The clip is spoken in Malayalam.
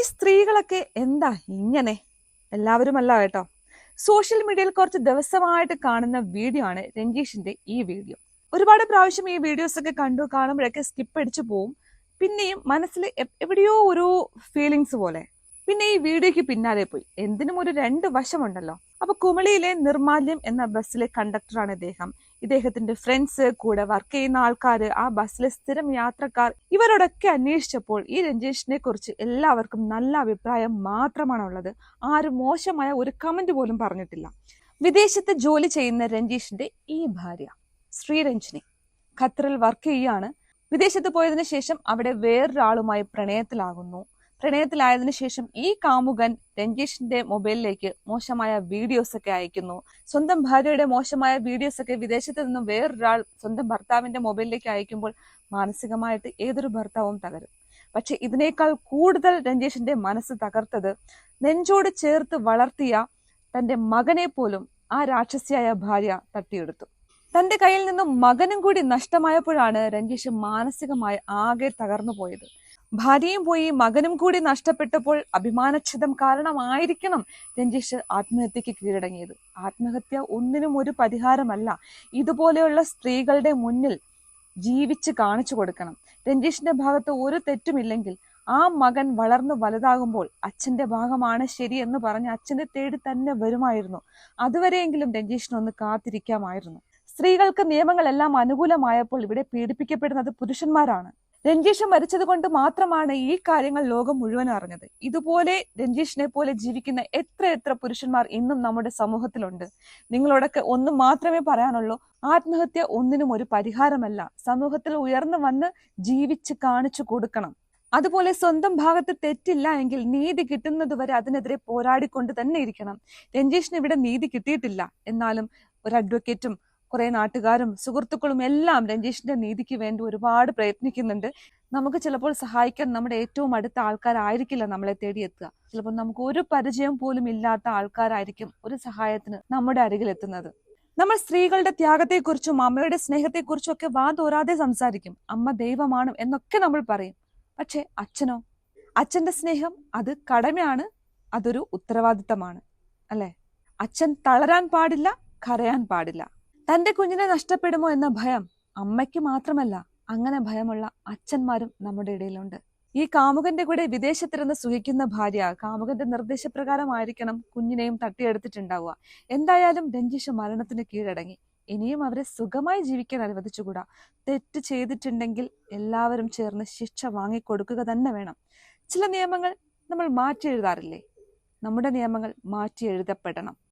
സ്ത്രീകളൊക്കെ എന്താ ഇങ്ങനെ? എല്ലാവരുമല്ല കേട്ടോ. സോഷ്യൽ മീഡിയയിൽ കുറച്ച് ദിവസമായിട്ട് കാണുന്ന വീഡിയോ ആണ് രഞ്ജീഷിന്റെ ഈ വീഡിയോ. ഒരുപാട് പ്രാവശ്യം ഈ വീഡിയോസ് ഒക്കെ കാണുമ്പോഴൊക്കെ സ്കിപ്പ് അടിച്ചു പോവും. പിന്നെയും മനസ്സിൽ എവിടെയോ ഒരു ഫീലിങ്സ് പോലെ. പിന്നെ ഈ വീഡിയോയ്ക്ക് പിന്നാലെ പോയി. എന്തിനും ഒരു രണ്ട് വശമുണ്ടല്ലോ. അപ്പൊ കുമളിയിലെ നിർമാല്യം എന്ന ബസ്സിലെ കണ്ടക്ടറാണ് ഇദ്ദേഹം. ഇദ്ദേഹത്തിന്റെ ഫ്രണ്ട്സ്, കൂടെ വർക്ക് ചെയ്യുന്ന ആൾക്കാര്, ആ ബസ്സിലെ സ്ഥിരം യാത്രക്കാർ, ഇവരോടൊക്കെ അന്വേഷിച്ചപ്പോൾ ഈ രഞ്ജീഷിനെ കുറിച്ച് എല്ലാവർക്കും നല്ല അഭിപ്രായം മാത്രമാണുള്ളത്. ആരും മോശമായ ഒരു കമന്റ് പോലും പറഞ്ഞിട്ടില്ല. വിദേശത്ത് ജോലി ചെയ്യുന്ന രഞ്ജീഷിന്റെ ഈ ഭാര്യ ശ്രീരഞ്ജിനി ഖത്തറിൽ വർക്ക് ചെയ്യാണ്. വിദേശത്ത് പോയതിനു ശേഷം അവിടെ വേറൊരാളുമായി പ്രണയത്തിലായതിനു ശേഷം ഈ കാമുകൻ രഞ്ജീഷിന്റെ മൊബൈലിലേക്ക് മോശമായ വീഡിയോസ് ഒക്കെ അയക്കുന്നു. സ്വന്തം ഭാര്യയുടെ മോശമായ വീഡിയോസ് ഒക്കെ വിദേശത്ത് നിന്നും വേറൊരാൾ സ്വന്തം ഭർത്താവിന്റെ മൊബൈലിലേക്ക് അയക്കുമ്പോൾ മാനസികമായിട്ട് ഏതൊരു ഭർത്താവും തകരും. പക്ഷെ ഇതിനേക്കാൾ കൂടുതൽ രഞ്ജീഷിന്റെ മനസ്സ് തകർത്തത് നെഞ്ചോട് ചേർത്ത് വളർത്തിയ തന്റെ മകനെ പോലും ആ രാക്ഷസിയായ ഭാര്യ തട്ടിയെടുത്തു. തന്റെ കയ്യിൽ നിന്നും മകനും കൂടി നഷ്ടമായപ്പോഴാണ് രഞ്ജീഷ് മാനസികമായി ആകെ തകർന്നു പോയത്. ഭാര്യയും പോയി, മകനും കൂടി നഷ്ടപ്പെട്ടപ്പോൾ അഭിമാനക്ഷതം കാരണമായിരിക്കണം രഞ്ജീഷ് ആത്മഹത്യക്ക് കീഴടങ്ങിയത്. ആത്മഹത്യ ഒന്നിനും ഒരു പരിഹാരമല്ല. ഇതുപോലെയുള്ള സ്ത്രീകളുടെ മുന്നിൽ ജീവിച്ച് കാണിച്ചു കൊടുക്കണം. രഞ്ജീഷിന്റെ ഭാഗത്ത് ഒരു തെറ്റുമില്ലെങ്കിൽ ആ മകൻ വളർന്നു വലുതാകുമ്പോൾ അച്ഛന്റെ ഭാഗമാണ് ശരി എന്ന് പറഞ്ഞ് അച്ഛനെ തേടി തന്നെ വരുമായിരുന്നു. അതുവരെയെങ്കിലും രഞ്ജീഷിനൊന്ന് കാത്തിരിക്കാമായിരുന്നു. സ്ത്രീകൾക്ക് നിയമങ്ങളെല്ലാം അനുകൂലമായപ്പോൾ ഇവിടെ പീഡിപ്പിക്കപ്പെടുന്നത് പുരുഷന്മാരാണ്. രഞ്ജീഷ് മരിച്ചത് കൊണ്ട് മാത്രമാണ് ഈ കാര്യങ്ങൾ ലോകം മുഴുവൻ അറിഞ്ഞത്. ഇതുപോലെ രഞ്ജീഷിനെ പോലെ ജീവിക്കുന്ന എത്ര പുരുഷന്മാർ ഇന്നും നമ്മുടെ സമൂഹത്തിലുണ്ട്. നിങ്ങളോടൊക്കെ ഒന്ന് മാത്രമേ പറയാനുള്ളൂ, ആത്മഹത്യ ഒന്നിനും ഒരു പരിഹാരമല്ല. സമൂഹത്തിൽ ഉയർന്നു വന്ന് ജീവിച്ച് കാണിച്ചു കൊടുക്കണം. അതുപോലെ സ്വന്തം ഭാഗത്ത് തെറ്റില്ല എങ്കിൽ നീതി കിട്ടുന്നതുവരെ അതിനെതിരെ പോരാടിക്കൊണ്ട് തന്നെ ഇരിക്കണം. രഞ്ജീഷിന് ഇവിടെ നീതി കിട്ടിയിട്ടില്ല. എന്നാലും ഒരു അഡ്വക്കേറ്റും കുറെ നാട്ടുകാരും സുഹൃത്തുക്കളും എല്ലാം രഞ്ജീഷിന്റെ നീതിക്ക് വേണ്ടി ഒരുപാട് പ്രയത്നിക്കുന്നുണ്ട്. നമുക്ക് ചിലപ്പോൾ സഹായിക്കാൻ നമ്മുടെ ഏറ്റവും അടുത്ത ആൾക്കാരായിരിക്കില്ല നമ്മളെ തേടിയെത്തുക. ചിലപ്പോൾ നമുക്ക് ഒരു പരിചയം പോലും ഇല്ലാത്ത ആൾക്കാരായിരിക്കും ഒരു സഹായത്തിന് നമ്മുടെ അരികിൽ എത്തുന്നത്. നമ്മൾ സ്ത്രീകളുടെ ത്യാഗത്തെക്കുറിച്ചും അമ്മയുടെ സ്നേഹത്തെക്കുറിച്ചും ഒക്കെ വാതോരാതെ സംസാരിക്കും. അമ്മ ദൈവമാണ് എന്നൊക്കെ നമ്മൾ പറയും. പക്ഷെ അച്ഛനോ? അച്ഛന്റെ സ്നേഹം അത് കടമയാണ്, അതൊരു ഉത്തരവാദിത്തമാണ്, അല്ലെ? അച്ഛൻ തളരാൻ പാടില്ല, കരയാൻ പാടില്ല. തന്റെ കുഞ്ഞിനെ നഷ്ടപ്പെടുമോ എന്ന ഭയം അമ്മയ്ക്ക് മാത്രമല്ല, അങ്ങനെ ഭയമുള്ള അച്ഛന്മാരും നമ്മുടെ ഇടയിലുണ്ട്. ഈ കാമുകന്റെ കൂടെ വിദേശത്തിരുന്ന് സുഖിക്കുന്ന ഭാര്യ കാമുകന്റെ നിർദ്ദേശപ്രകാരമായിരിക്കണം കുഞ്ഞിനെയും തട്ടിയെടുത്തിട്ടുണ്ടാവുക. എന്തായാലും രഞ്ജീഷ് മരണത്തിന് കീഴടങ്ങി. ഇനിയും അവരെ സുഖമായി ജീവിക്കാൻ അനുവദിച്ചുകൂടാ. തെറ്റ് ചെയ്തിട്ടുണ്ടെങ്കിൽ എല്ലാവരും ചേർന്ന് ശിക്ഷ വാങ്ങിക്കൊടുക്കുക തന്നെ വേണം. ചില നിയമങ്ങൾ നമ്മൾ മാറ്റി എഴുതാറില്ലേ? നമ്മുടെ നിയമങ്ങൾ മാറ്റി എഴുതപ്പെടണം.